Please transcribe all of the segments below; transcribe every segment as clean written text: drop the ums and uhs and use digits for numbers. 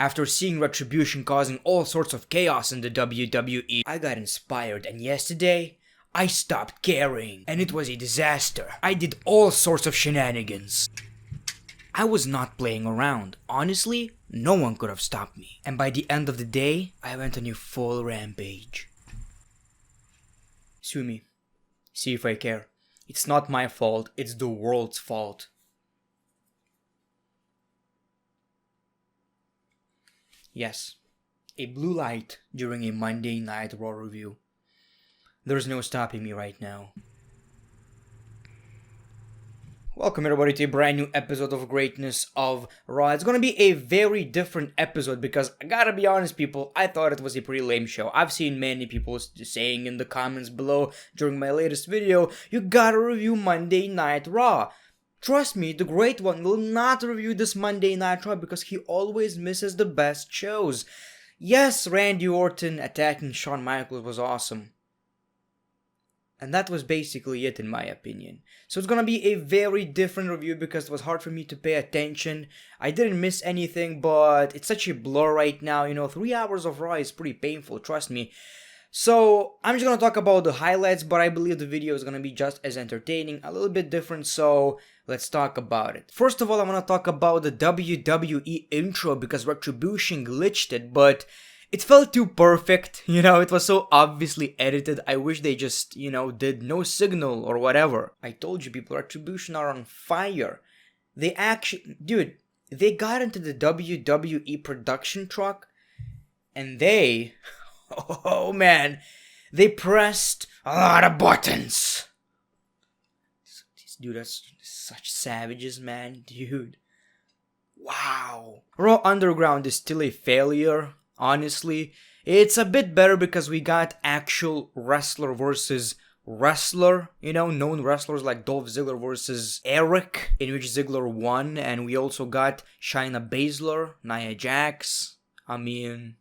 After seeing Retribution causing all sorts of chaos in the WWE, I got inspired, and yesterday, I stopped caring, and it was a disaster. I did all sorts of shenanigans. I was not playing around. Honestly, no one could have stopped me. And by the end of the day, I went on a full rampage. Sue me. See if I care. It's not my fault, it's the world's fault. Yes, a blue light during a Monday Night Raw review. There's no stopping me right now. Welcome everybody to a brand new episode of Greatness of Raw. It's gonna be a very different episode because I gotta be honest people, I thought it was a pretty lame show. I've seen many people saying in the comments below during my latest video, you gotta review Monday Night Raw. Trust me, the Great One will not review this Monday Night Raw because he always misses the best shows. Yes, Randy Orton attacking Shawn Michaels was awesome. And that was basically it in my opinion. So it's gonna be a very different review because it was hard for me to pay attention. I didn't miss anything, but it's such a blur right now. You know, 3 hours of Raw is pretty painful, trust me. So I'm just gonna talk about the highlights, but I believe the video is gonna be just as entertaining, a little bit different, so let's talk about it. First of all, I wanna talk about the WWE Intro because Retribution glitched it, but it felt too perfect, you know, it was so obviously edited. I wish they just, you know, did no signal or whatever. I told you people, Retribution are on fire. They actually, dude, they got into the WWE production truck and they, oh man, they pressed a lot of buttons. Dude, that's such savages, man, dude. Wow. Raw Underground is still a failure. Honestly, it's a bit better because we got actual wrestler versus wrestler, you know, known wrestlers like Dolph Ziggler versus Eric, in which Ziggler won, and we also got Shayna Baszler, Nia Jax. I mean,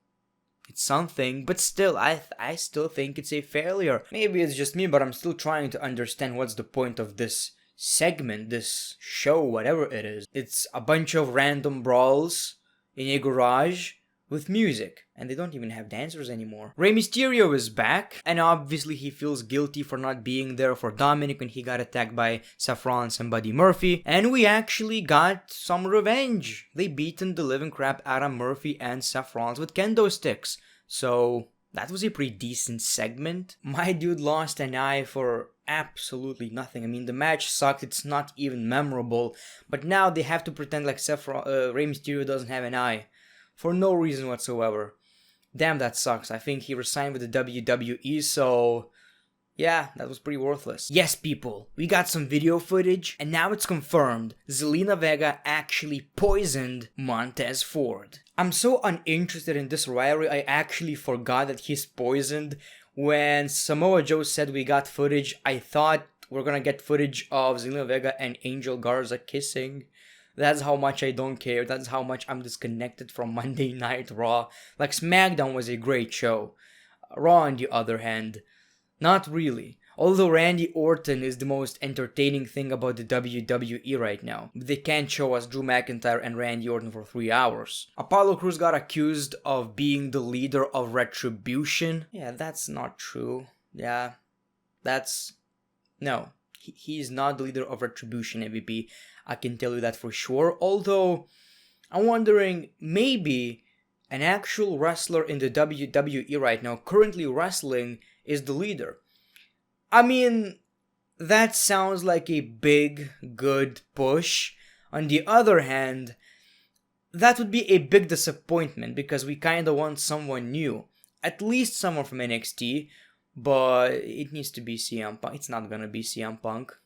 it's something, but still, I still think it's a failure. Maybe it's just me, but I'm still trying to understand what's the point of this segment, this show, whatever it is. It's a bunch of random brawls in a garage with music, and they don't even have dancers anymore. Rey Mysterio is back, and obviously he feels guilty for not being there for Dominic when he got attacked by Seth Rollins and Buddy Murphy, and we actually got some revenge. They beaten the living crap out of Murphy and Seth Rollins with kendo sticks, so that was a pretty decent segment. My dude lost an eye for absolutely nothing. I mean, the match sucked, it's not even memorable, but now they have to pretend like Rey Mysterio doesn't have an eye. For no reason whatsoever. Damn, that sucks. I think he resigned with the WWE, so yeah, that was pretty worthless. Yes, people, we got some video footage, and now it's confirmed Zelina Vega actually poisoned Montez Ford. I'm so uninterested in this rivalry, I actually forgot that he's poisoned. When Samoa Joe said we got footage, I thought we're gonna get footage of Zelina Vega and Angel Garza kissing. That's how much I don't care. That's how much I'm disconnected from Monday Night Raw. Like, SmackDown was a great show. Raw, on the other hand, not really. Although Randy Orton is the most entertaining thing about the WWE right now. They can't show us Drew McIntyre and Randy Orton for 3 hours. Apollo Crews got accused of being the leader of Retribution. Yeah, that's not true. Yeah, that's... No. He's not the leader of Retribution, MVP. I can tell you that for sure. Although, I'm wondering, maybe an actual wrestler in the WWE right now, currently wrestling, is the leader. I mean, that sounds like a big, good push. On the other hand, that would be a big disappointment because we kinda want someone new. At least someone from NXT. But it needs to be CM Punk. It's not gonna be CM Punk.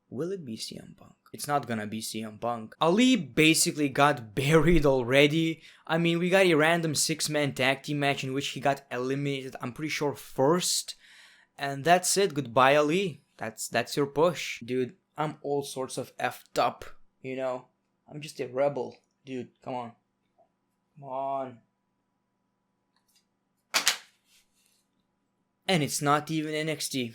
Will it be CM Punk? It's not gonna be CM Punk. Ali basically got buried already. I mean, we got a random 6-man tag team match in which he got eliminated, I'm pretty sure, first. And that's it. Goodbye, Ali. That's your push. Dude, I'm all sorts of effed up, you know? I'm just a rebel. Dude, come on. Come on. And it's not even NXT.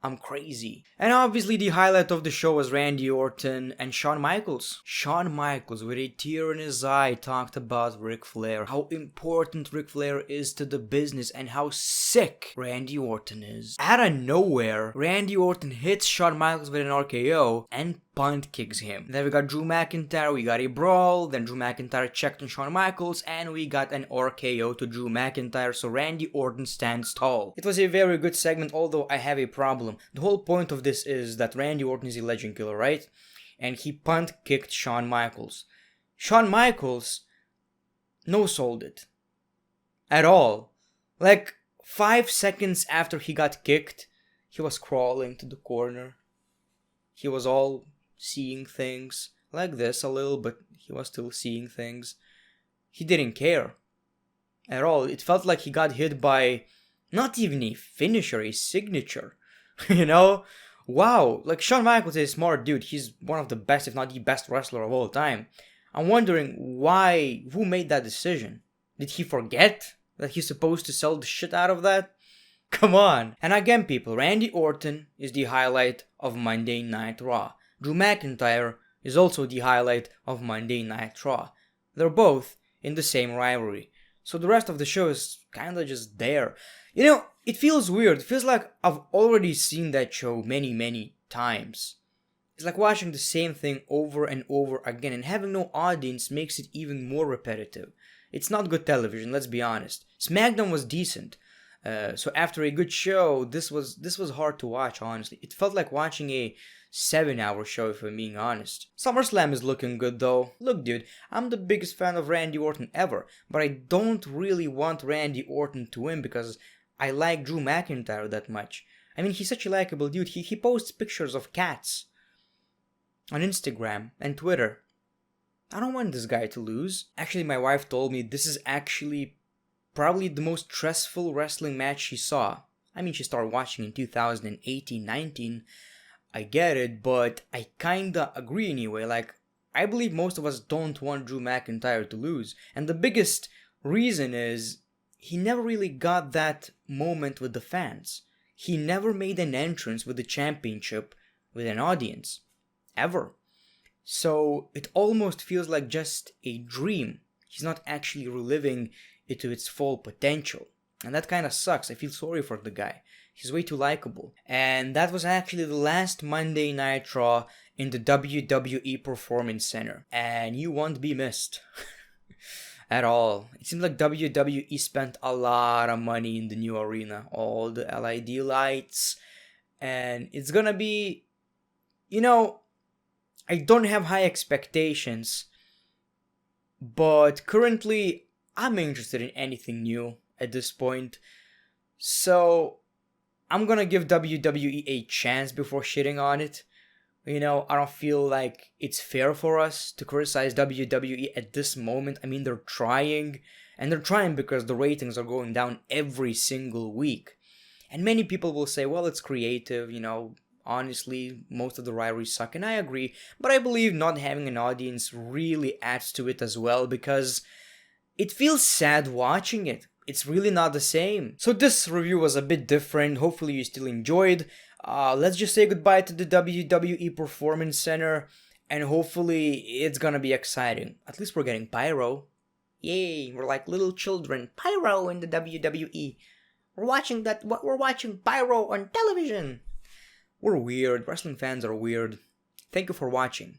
I'm crazy. And obviously the highlight of the show was Randy Orton and Shawn Michaels. Shawn Michaels, with a tear in his eye, talked about Ric Flair, how important Ric Flair is to the business and how sick Randy Orton is. Out of nowhere, Randy Orton hits Shawn Michaels with an RKO and punt kicks him. Then we got Drew McIntyre, we got a brawl, then Drew McIntyre checked on Shawn Michaels, and we got an RKO to Drew McIntyre, so Randy Orton stands tall. It was a very good segment, although I have a problem. The whole point of this is that Randy Orton is a legend killer, right? And he punt kicked Shawn Michaels. Shawn Michaels no-sold it. At all. Like, 5 seconds after he got kicked, he was crawling to the corner. He was all seeing things like this a little, but he was still seeing things. He didn't care at all. It felt like he got hit by not even a finisher, a signature. You know? Wow. Like, Shawn Michaels is a smart dude. He's one of the best, if not the best wrestler of all time. I'm wondering who made that decision? Did he forget that he's supposed to sell the shit out of that? Come on. And again, people, Randy Orton is the highlight of Monday Night Raw. Drew McIntyre is also the highlight of Monday Night Raw. They're both in the same rivalry. So the rest of the show is kinda just there. You know, it feels weird. It feels like I've already seen that show many times. It's like watching the same thing over and over again, and having no audience makes it even more repetitive. It's not good television, let's be honest. SmackDown was decent. So after a good show, this was hard to watch, honestly. It felt like watching a 7-hour show, if I'm being honest. SummerSlam is looking good though. Look, dude, I'm the biggest fan of Randy Orton ever, but I don't really want Randy Orton to win because I like Drew McIntyre that much. I mean, he's such a likable dude. He posts pictures of cats on Instagram and Twitter. I don't want this guy to lose. Actually, my wife told me this is actually probably the most stressful wrestling match she saw. I mean, she started watching in 2018-19. I get it, but I kinda agree anyway. Like, I believe most of us don't want Drew McIntyre to lose. And the biggest reason is he never really got that moment with the fans. He never made an entrance with the championship with an audience. Ever. So it almost feels like just a dream. He's not actually reliving it to its full potential. And that kind of sucks. I feel sorry for the guy. He's way too likable. And that was actually the last Monday Night Raw in the WWE Performance Center. And you won't be missed. At all. It seems like WWE spent a lot of money in the new arena. All the LED lights. And it's gonna be... You know, I don't have high expectations. But currently, I'm interested in anything new at this point. So, I'm gonna give WWE a chance before shitting on it. You know, I don't feel like it's fair for us to criticize WWE at this moment. I mean, they're trying, and they're trying because the ratings are going down every single week. And many people will say, well, it's creative, you know, honestly, most of the rivalries suck, and I agree, but I believe not having an audience really adds to it as well, because it feels sad watching it. It's really not the same. So this review was a bit different. Hopefully you still enjoyed. Let's just say goodbye to the WWE Performance Center, and hopefully it's gonna be exciting. At least we're getting pyro. Yay, we're like little children. Pyro in the WWE. We're watching pyro on television. We're weird. Wrestling fans are weird. Thank you for watching.